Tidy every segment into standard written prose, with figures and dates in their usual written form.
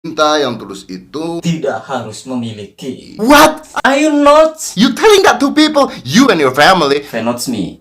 Cinta yang tulus itu tidak harus memiliki. What? Are you not? You telling that to people? You and your family. Not me.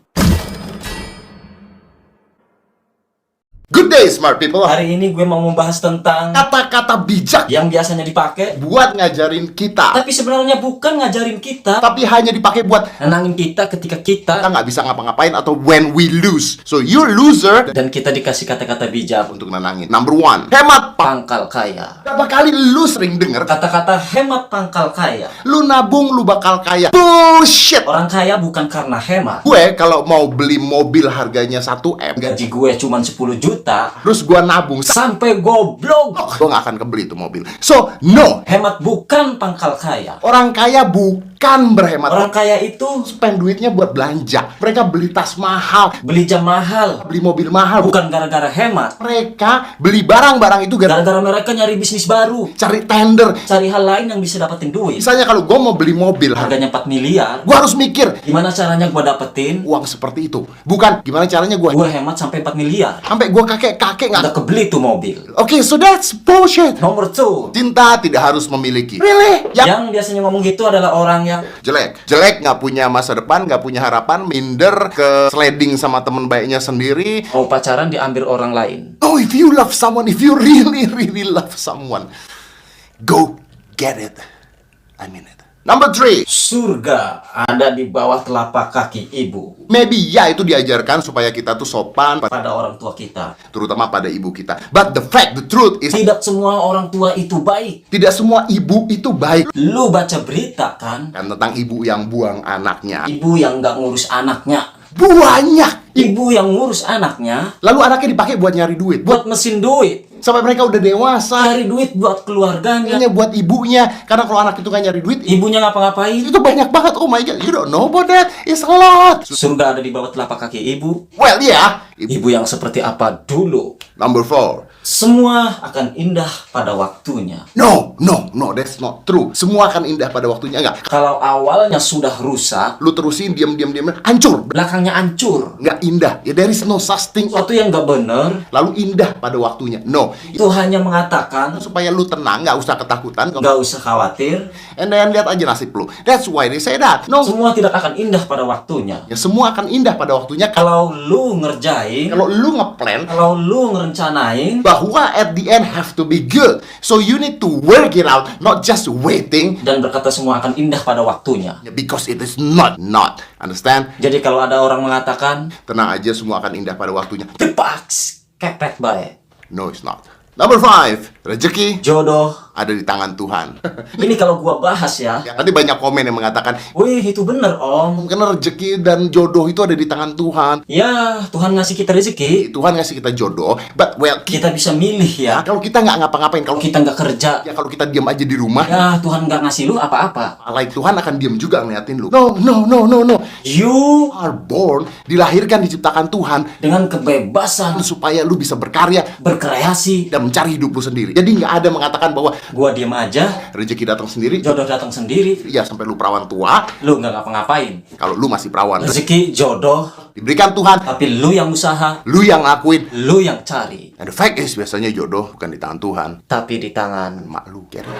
Good day, smart people. Hari ini gue mau membahas tentang Kata-kata bijak yang biasanya dipakai, buat ngajarin kita, tapi sebenarnya bukan ngajarin kita, tapi hanya dipakai buat nenangin kita ketika kita kita nggak bisa ngapa-ngapain atau when we lose. So you're loser dan kita dikasih kata-kata bijak. untuk nenangin. Number one, hemat. Pangkal kaya. Berapa kali lu sering denger Kata-kata hemat pangkal kaya. lu nabung lu bakal kaya? Bullshit. Orang kaya bukan karena hemat. Gue kalau mau beli mobil harganya 1M, Gaji gue cuma 10 juta, terus gue nabung, sampai goblok. gue nggak akan kebeli tuh mobil. So no, Hemat bukan pangkal kaya. orang kaya bukan berhemat. Orang kaya itu Spend duitnya buat belanja. Mereka beli tas mahal, beli jam mahal, beli mobil mahal. bukan gara-gara hemat. Mereka beli barang-barang itu Gara-gara mereka nyari bisnis baru, cari tender. cari hal lain yang bisa dapetin duit. Misalnya kalau gue mau beli mobil, Harganya 4 miliar. gue harus mikir Gimana caranya gue dapetin? uang seperti itu. Bukan gimana caranya gue Gue hemat sampai 4 miliar. sampai gue kakek nggak. Udah kebeli tuh mobil. Oke, so that's bullshit. Nomor 2. Cinta tidak harus memiliki. Really? Yang biasanya ngomong gitu adalah orang yang Jelek, nggak punya masa depan, nggak punya harapan, minder, ke sliding sama temen baiknya sendiri. mau pacaran diambil orang lain. Oh, if you love someone, if you really love someone, go get it. I mean it. Number 3. Surga ada di bawah telapak kaki ibu. Maybe ya itu diajarkan supaya kita tuh sopan, Pada orang tua kita. terutama pada ibu kita. But the truth is, Tidak semua orang tua itu baik. tidak semua ibu itu baik. Lu baca berita kan? Kan tentang ibu yang buang anaknya. Ibu yang nggak ngurus anaknya. Banyak. Ibu yang ngurus anaknya Lalu anaknya dipakai buat nyari duit. buat mesin duit. Sampai mereka udah dewasa. Cari duit buat keluarganya. Hanya buat ibunya. Karena kalau anak itu kan nyari duit, Ibunya ngapa-ngapain? itu banyak banget. Oh my god, you don't know about that. It's a lot. Surga ada di bawah telapak kaki ibu. Well, yeah. Ibu yang seperti apa dulu? Number 4. Semua akan indah pada waktunya. No, that's not true. Semua akan indah pada waktunya. Enggak. Kalau awalnya sudah rusak, Lu terusin, diam, hancur. belakangnya hancur. Nggak indah. Ya, there is no such thing. Sesuatu yang nggak bener, Lalu indah pada waktunya. No. itu hanya mengatakan, Supaya lu tenang, nggak usah ketakutan. nggak usah khawatir, And then lihat aja nasib lu. That's why they say that. No. semua tidak akan indah pada waktunya. Ya, semua akan indah pada waktunya. Kalau Kalau lu ngerjain, lu ngeplan kalau lu ngerencanain, bahwa at the end have to be good. So you need to work it out, not just waiting. dan berkata semua akan indah pada waktunya. Because it is not. Understand? Jadi kalau ada orang mengatakan, Tenang aja, semua akan indah pada waktunya. tepaks, kepet baik. No, it's not. Number 5. Rezeki Jodoh, ada di tangan Tuhan. ini kalau gua bahas ya, Ya, tadi banyak komen yang mengatakan, wih itu bener om. karena rezeki dan jodoh itu ada di tangan Tuhan. Ya, Tuhan ngasih kita rezeki, Tuhan ngasih kita jodoh, but well, kita bisa milih ya. kalau kita nggak ngapa-ngapain, kalau Kita nggak kerja, kalau kita diam aja di rumah, ya Tuhan nggak ngasih lu apa-apa. like Tuhan akan diam juga ngeliatin lu. No. You Are born, dilahirkan, diciptakan Tuhan dengan kebebasan supaya lu bisa berkarya berkreasi. dan mencari hidup lu sendiri. Jadi nggak ada mengatakan bahwa Gua diem aja, rezeki datang sendiri. jodoh datang sendiri. Ya, sampai lu perawan tua, Lu nggak ngapa-ngapain. kalau lu masih perawan, Rezeki jodoh, diberikan Tuhan, tapi lu yang usaha, lu yang ngakuin. lu yang cari. And the fact is, biasanya jodoh bukan di tangan Tuhan, Tapi di tangan mak lu. Get it?